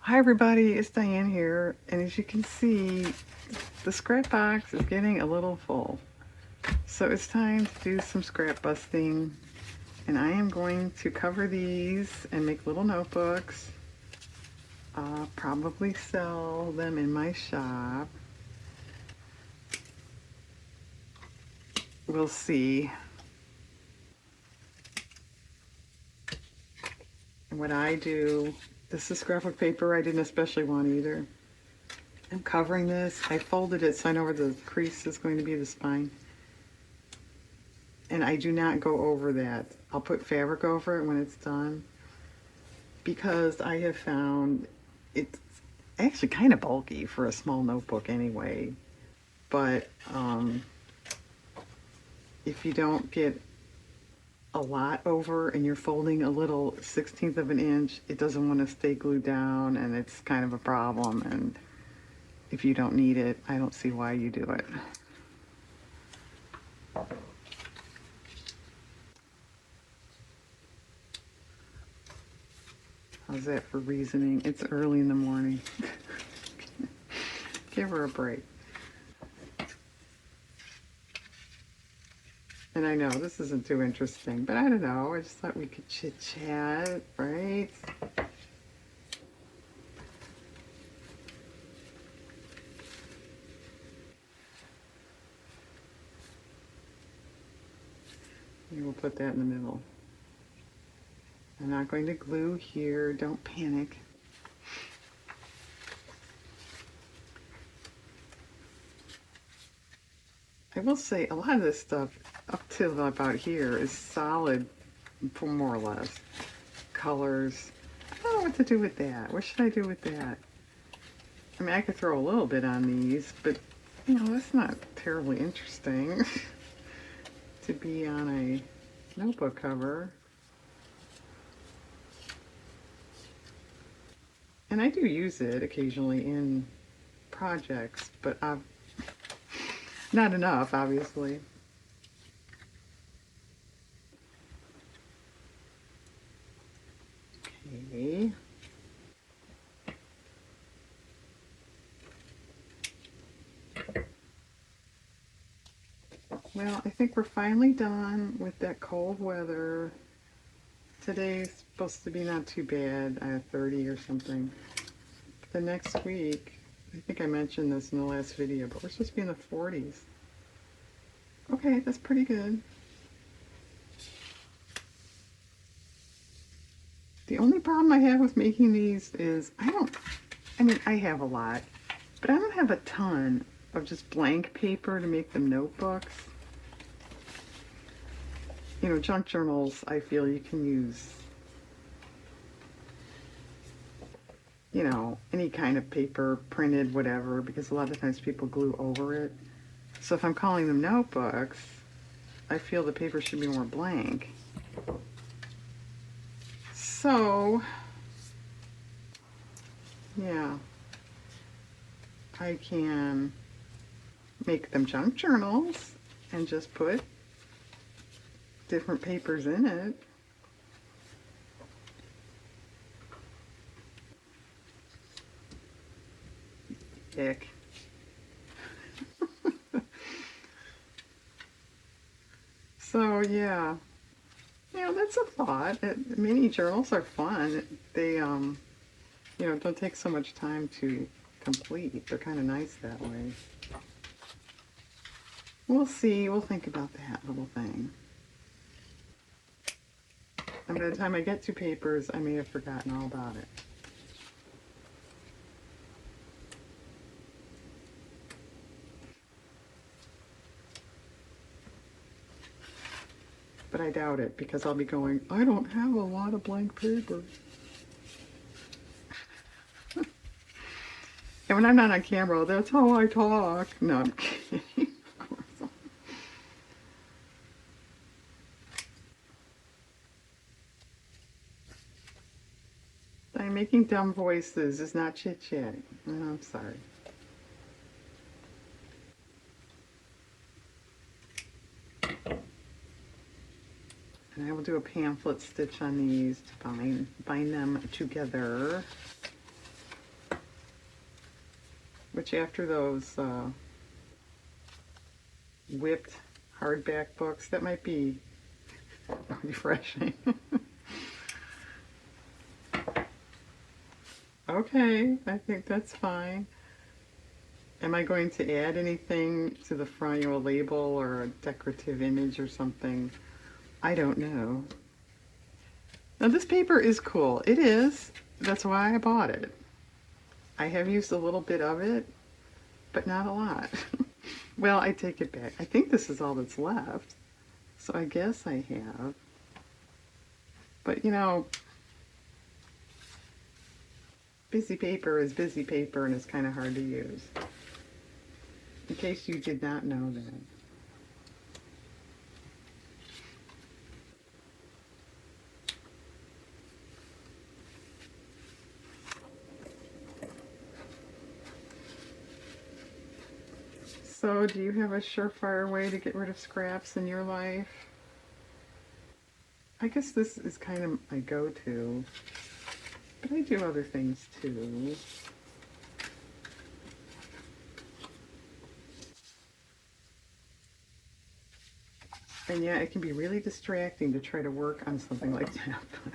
Hi everybody, it's Diane here, and as you can see, the scrap box is getting a little full. So it's time to do some scrap busting, and I am going to cover these and make little notebooks. Probably sell them in my shop. We'll see. And what I do, this is scrapbook paper. I didn't especially want either. I'm covering this. I folded it so I know where the crease is going to be, the spine. And I do not go over that. I'll put fabric over it when it's done because I have found it's actually kind of bulky for a small notebook anyway. But if you don't get a lot over and you're folding a little 1/16 of an inch, it doesn't want to stay glued down and it's kind of a problem. And if you don't need it, I don't see why you do it. How's that for reasoning? It's early in the morning. Give her a break. And I know this isn't too interesting, but I don't know. I just thought we could chit chat, right? We will put that in the middle. I'm not going to glue here. Don't panic. I will say a lot of this stuff up to about here is solid, more or less. Colors. I don't know what to do with that. What should I do with that? I mean, I could throw a little bit on these, but you know, that's not terribly interesting to be on a notebook cover. And I do use it occasionally in projects, but not enough, obviously. Okay. Well, I think we're finally done with that cold weather. Today's supposed to be not too bad. I have 30 or something. But the next week, I think I mentioned this in the last video, but we're supposed to be in the 40s. Okay, that's pretty good. The only problem I have with making these is I mean, I have a lot, but I don't have a ton of just blank paper to make them notebooks. You know, junk journals, I feel you can use, you know, any kind of paper, printed, whatever, because a lot of times people glue over it. So if I'm calling them notebooks, I feel the paper should be more blank. So, yeah, I can make them junk journals and just put different papers in it. Ick. So yeah, you know, that's a thought. Mini journals are fun. They you know, don't take so much time to complete. They're kind of nice that way. We'll see. We'll think about that little thing. And by the time I get to papers, I may have forgotten all about it. But I doubt it because I'll be going, I don't have a lot of blank paper. And when I'm not on camera, that's how I talk. No, I'm kidding. Of course. I'm making dumb voices is not chit-chatting. Oh, I'm sorry. And I will do a pamphlet stitch on these to bind them together. which after those whipped hardback books, that might be refreshing. Okay, I think that's fine. Am I going to add anything to the front, a label or a decorative image or something? I don't know. Now this paper is cool. It is. That's why I bought it. I have used a little bit of it, but not a lot. Well, I take it back. I think this is all that's left. So I guess I have. But you know, busy paper is busy paper and it's kind of hard to use. In case you did not know that. So, do you have a surefire way to get rid of scraps in your life? I guess this is kind of my go-to, but I do other things too. And yeah, it can be really distracting to try to work on something like that, but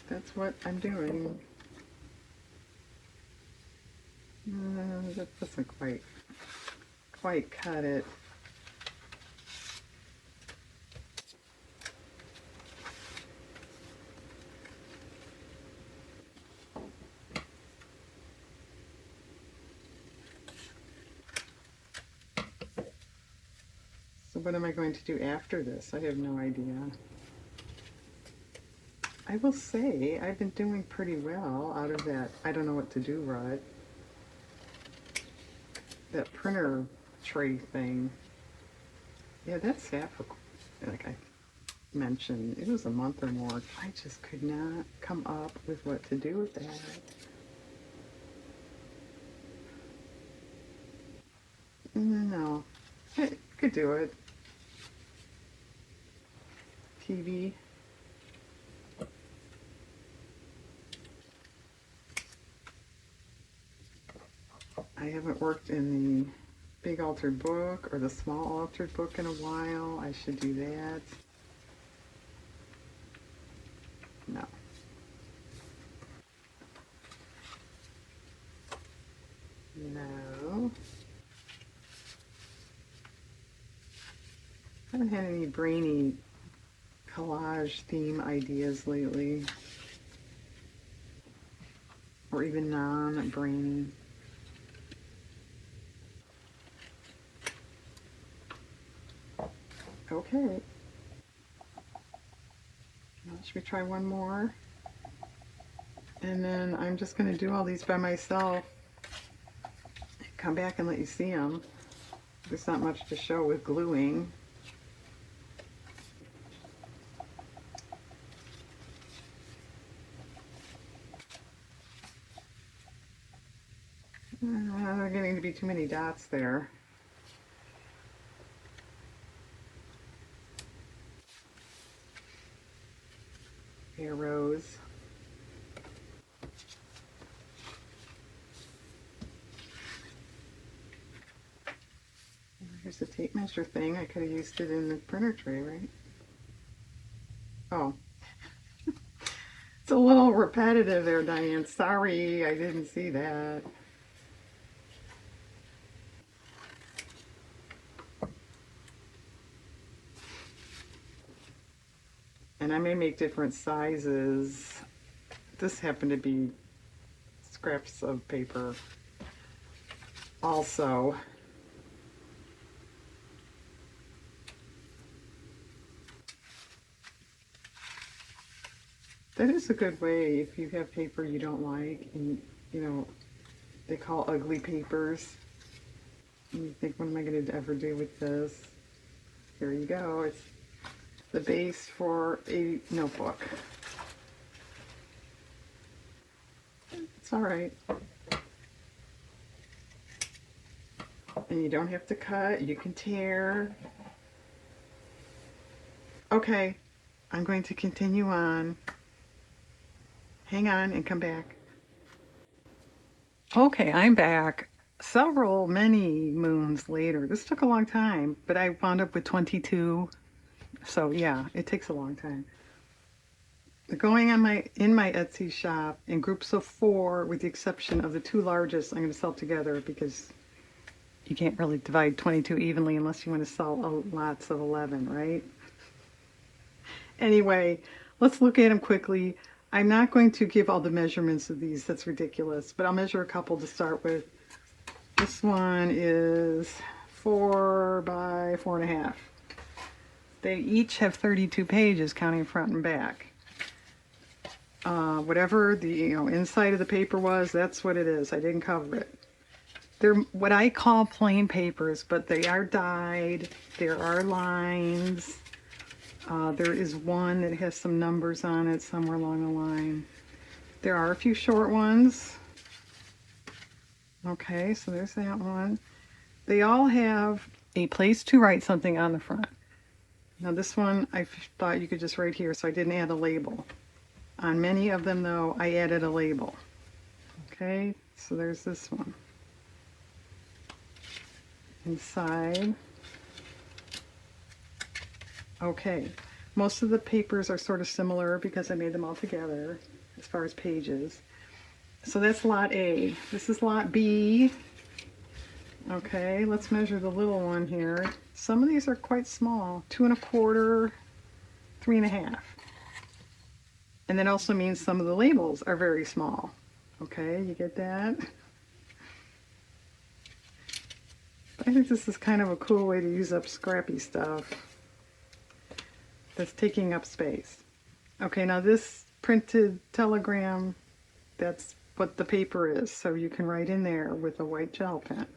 that's what I'm doing. That doesn't quite cut it. So what am I going to do after this? I have no idea. I will say I've been doing pretty well out of that I don't know what to do rut. That printer tray thing. Yeah, that sat for, like I mentioned, it was a month or more. I just could not come up with what to do with that. No, I could do it. TV. I haven't worked in the big altered book or the small altered book in a while. I should do that. No. No. I haven't had any brainy collage theme ideas lately. Or even non-brainy. Okay. Well, should we try one more? And then I'm just going to do all these by myself. Come back and let you see them. There's not much to show with gluing. There are getting to be too many dots there. Arrows. Here's the tape measure thing. I could have used it in the printer tray, right? Oh. It's a little repetitive there, Diane. Sorry, I didn't see that. And I may make different sizes. This happened to be scraps of paper also. That is a good way if you have paper you don't like and, you know, they call ugly papers. And you think, what am I going to ever do with this? Here you go. It's the base for a notebook. It's all right. And you don't have to cut. You can tear. Okay, I'm going to continue on. Hang on and come back. Okay, I'm back. Many moons later. This took a long time, but I wound up with 22. So yeah, it takes a long time. They're going on in my Etsy shop in groups of 4, with the exception of the 2 largest. I'm going to sell together because you can't really divide 22 evenly unless you want to sell lots of 11, right? Anyway, let's look at them quickly. I'm not going to give all the measurements of these. That's ridiculous, but I'll measure a couple to start with. This one is 4 by 4.5. They each have 32 pages, counting front and back. Whatever the inside of the paper was, that's what it is. I didn't cover it. They're what I call plain papers, but they are dyed. There are lines. There is one that has some numbers on it somewhere along the line. There are a few short ones. Okay, so there's that one. They all have a place to write something on the front. Now this one, I thought you could just write here, so I didn't add a label. On many of them, though, I added a label. Okay, so there's this one. Inside. Okay, most of the papers are sort of similar because I made them all together as far as pages. So that's lot A. This is lot B. Okay, let's measure the little one here. Some of these are quite small, 2 1/4, 3 1/2. And that also means some of the labels are very small. Okay, you get that? I think this is kind of a cool way to use up scrappy stuff that's taking up space. Okay, now this printed telegram, that's what the paper is, so you can write in there with a white gel pen.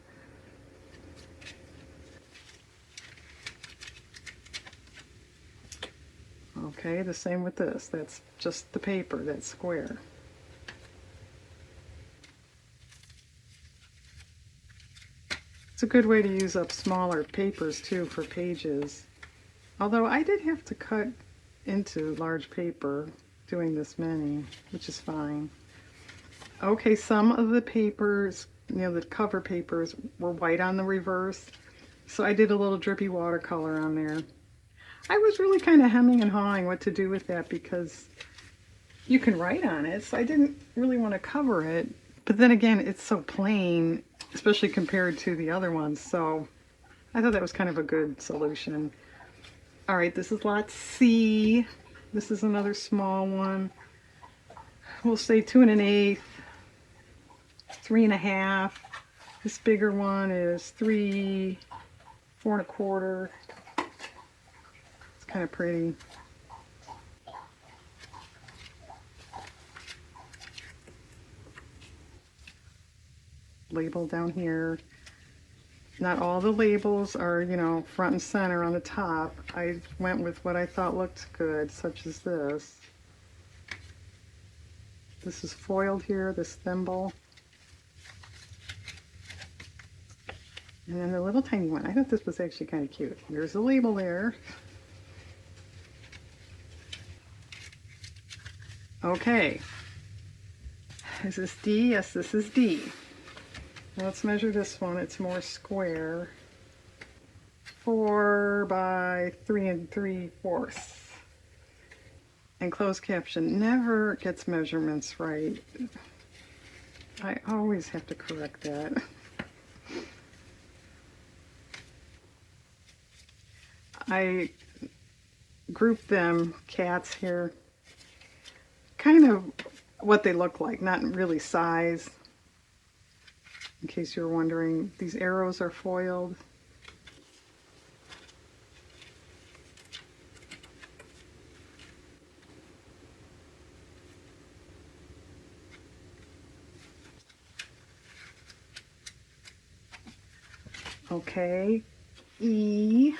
Okay, the same with this. That's just the paper, that's square. It's a good way to use up smaller papers too for pages. Although I did have to cut into large paper doing this many, which is fine. Okay, some of the papers, the cover papers were white on the reverse, so I did a little drippy watercolor on there. I was really kind of hemming and hawing what to do with that because you can write on it, so I didn't really want to cover it. But then again, it's so plain, especially compared to the other ones, so I thought that was kind of a good solution. All right, this is lot C. This is another small one. We'll say 2 1/8, 3 1/2. This bigger one is 3, 4 1/4. It's kind of pretty. Label down here. Not all the labels are, front and center on the top. I went with what I thought looked good, such as this. This is foiled here, this thimble. And then the little tiny one. I thought this was actually kind of cute. There's a label there. Okay. Is this D? Yes, this is D. Now let's measure this one. It's more square. 4 by 3 3/4. And closed caption never gets measurements right. I always have to correct that. I grouped them, cats here, kind of what they look like, not really size. In case you were wondering, these arrows are foiled. Okay, E.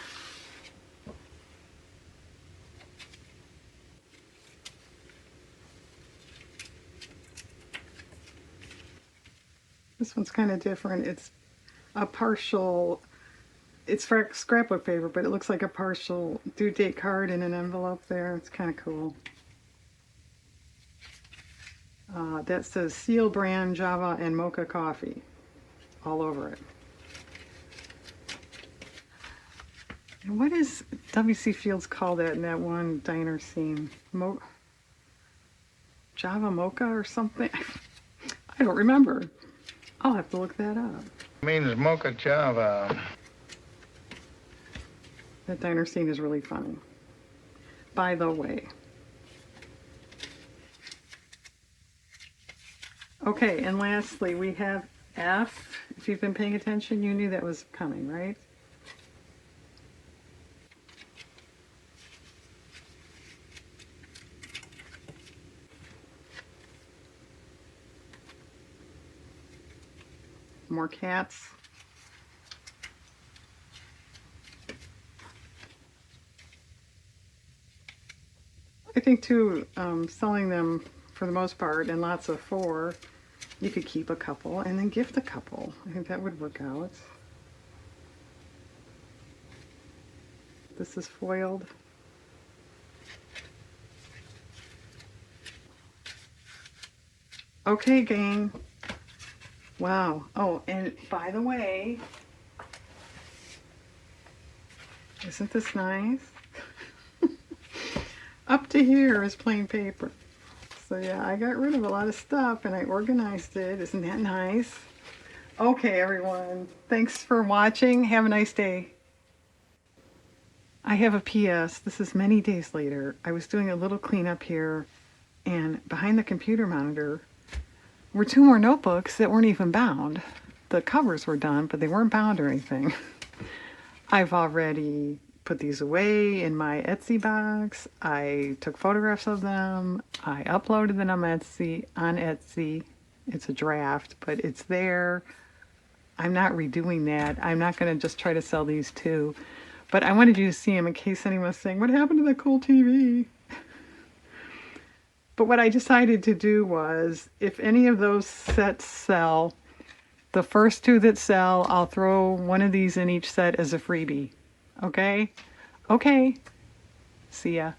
This one's kind of different. It's a partial, it's for scrapbook paper, but it looks like a partial due date card in an envelope there. It's kind of cool. That says Seal brand Java and Mocha coffee all over it. And what is W.C. Fields call that in that one diner scene? Java Mocha or something? I don't remember. I'll have to look that up. It means Mocha Java. That diner scene is really funny. By the way. Okay, and lastly, we have F. If you've been paying attention, you knew that was coming, right? More cats. I think too, selling them for the most part in lots of 4, you could keep a couple and then gift a couple. I think that would work out. This is foiled. Okay, gang. Wow. Oh, and by the way, isn't this nice? Up to here is plain paper. So yeah, I got rid of a lot of stuff and I organized it. Isn't that nice? Okay, everyone. Thanks for watching. Have a nice day. I have a PS. This is many days later. I was doing a little cleanup here, and behind the computer monitor were 2 more notebooks that weren't even bound. The covers were done, but they weren't bound or anything. I've already put these away in my Etsy box. I took photographs of them. I uploaded them on Etsy. It's a draft, but it's there. I'm not redoing that. I'm not going to just try to sell these too. But I wanted you to see them in case anyone's saying, what happened to the cool TV? But what I decided to do was, if any of those sets sell, the first 2 that sell, I'll throw one of these in each set as a freebie. Okay? Okay. See ya.